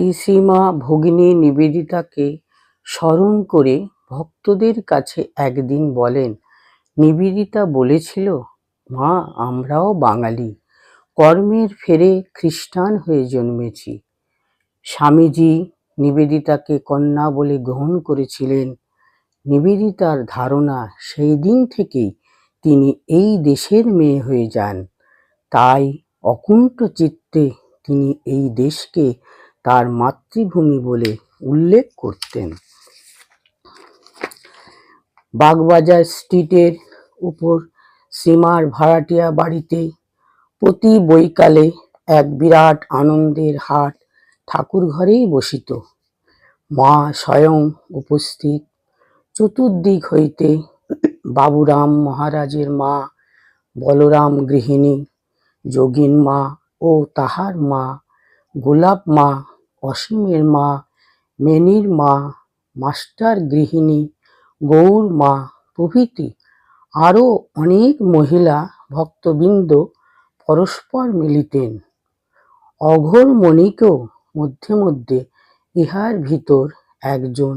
শ্রীশ্রীমা ভগিনী নিবেদিতাকে স্মরণ করে ভক্তদের কাছে একদিন বলেন, নিবেদিতা বলেছিল, মা, আমরাও বাঙালি, কর্মের ফেরে খ্রিস্টান হয়ে জন্মেছি। স্বামীজি নিবেদিতাকে কন্যা বলে গ্রহণ করেছিলেন। নিবেদিতার ধারণা সেই দিন থেকেই তিনি এই দেশের মেয়ে হয়ে যান। তাই অকুণ্ঠ চিত্তে তিনি এই দেশকে তার মাতৃভূমি বলে উল্লেখ করতেন। বাগবাজার স্ট্রিটের উপর শ্রীমার ভাড়াটিয়া বাড়িতে প্রতি বৈকালে এক বিরাট আনন্দের হাট ঠাকুর ঘরেই বসিত। মা স্বয়ং উপস্থিত। চতুর্দিক হইতে বাবুরাম মহারাজের মা, বলরাম গৃহিণী, যোগীন মা ও তাহার মা, গোলাপ মা, অসীমের মা, মেনির মা, মাস্টার গৃহিণী, গৌর মা প্রভৃতি আরও অনেক মহিলা ভক্তবৃন্দ পরস্পর মিলিতেন। অঘোরমণিকেও মধ্যে মধ্যে ইহার ভিতর একজন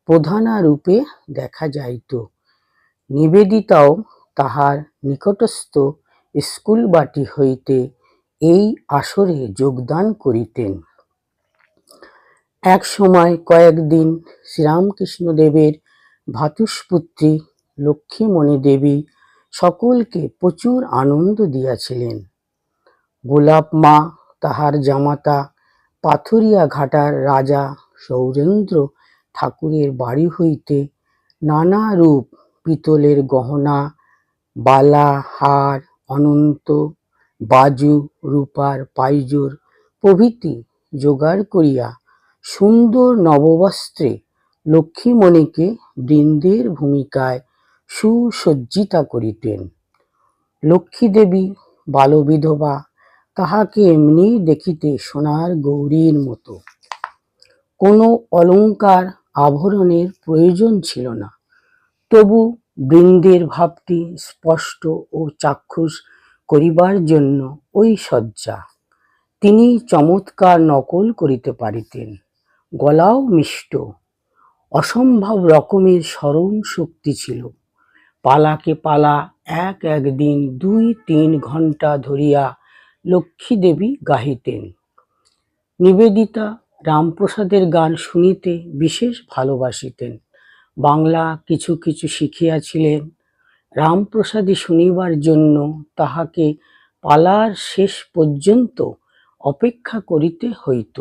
প্রধানা রূপে দেখা যাইত। নিবেদিতাও তাহার নিকটস্থ স্কুলবাটি হইতে এই আসরে যোগদান করিতেন। এক সময় কয়েকদিন শ্রীরামকৃষ্ণদেবের ভ্রাতুষ্পুত্রী লক্ষ্মীমণি দেবী সকলকে প্রচুর আনন্দ দিয়াছিলেন। গোলাপ মা তাহার জামাতা পাথুরিয়া ঘাটার রাজা সৌরেন্দ্র ঠাকুরের বাড়ি হইতে নানা রূপ পিতলের গহনা, বালা, হার, অনন্ত, বাজু, রূপার পাইজোর প্রভৃতি জোগাড় করিয়া সুন্দর নববস্ত্রে লক্ষ্মীমণিকে বৃন্দের ভূমিকায় সুসজ্জিতা করিতেন। লক্ষ্মীদেবী বালবিধবা, তাহাকে এমনি দেখিতে সোনার গৌরীর মতো। কোনো অলঙ্কার আভরণের প্রয়োজন ছিল না। তবু বৃন্দের ভাবটি স্পষ্ট ও চাক্ষুষ করিবার জন্য ওই সজ্জা। তিনি চমৎকার নকল করিতে পারিতেন। গলাও মিষ্ট, অসম্ভব রকমের স্মরণ শক্তি ছিল। পালাকে পালা একদিন 2-3 ঘণ্টা ধরিয়া লক্ষ্মীদেবী গাহিতেন। নিবেদিতা রামপ্রসাদের গান শুনিতে বিশেষ ভালোবাসিতেন। বাংলা কিছু কিছু শিখিয়াছিলেন। রামপ্রসাদী শুনিবার জন্য তাহাকে পালার শেষ পর্যন্ত অপেক্ষা করিতে হইত।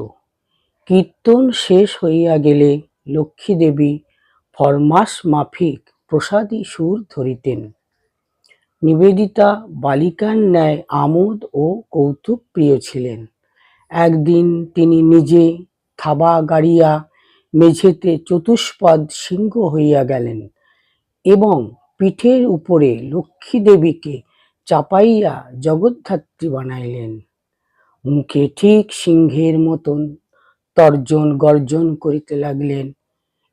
কীর্তন শেষ হইয়া গেলে লক্ষ্মীদেবী ফরমাস মাফিক প্রসাদী সুর ধরিতেন। নিবেদিতা বালিকার ন্যায় আমোদ ও কৌতুক প্রিয় ছিলেন। একদিন তিনি নিজে থাবা গাড়িয়া মেঝেতে চতুষ্পদ সিংহ হইয়া গেলেন এবং পিঠের উপরে লক্ষ্মীদেবীকে চাপাইয়া জগদ্ধাত্রী বানাইলেন। মুখে ঠিক সিংহের মতন তর্জন গর্জন করিতে লাগলেন।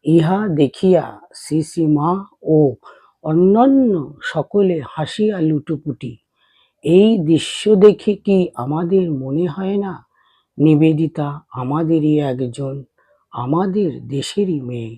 ইহা দেখিয়া শ্রীশ্রীমা ও অন্যান্য সকলে হাসিয়া লুটোপুটি। এই দৃশ্য দেখে কি আমাদের মনে হয় না, নিবেদিতা আমাদেরই একজন, আমাদের দেশেরই মেয়ে।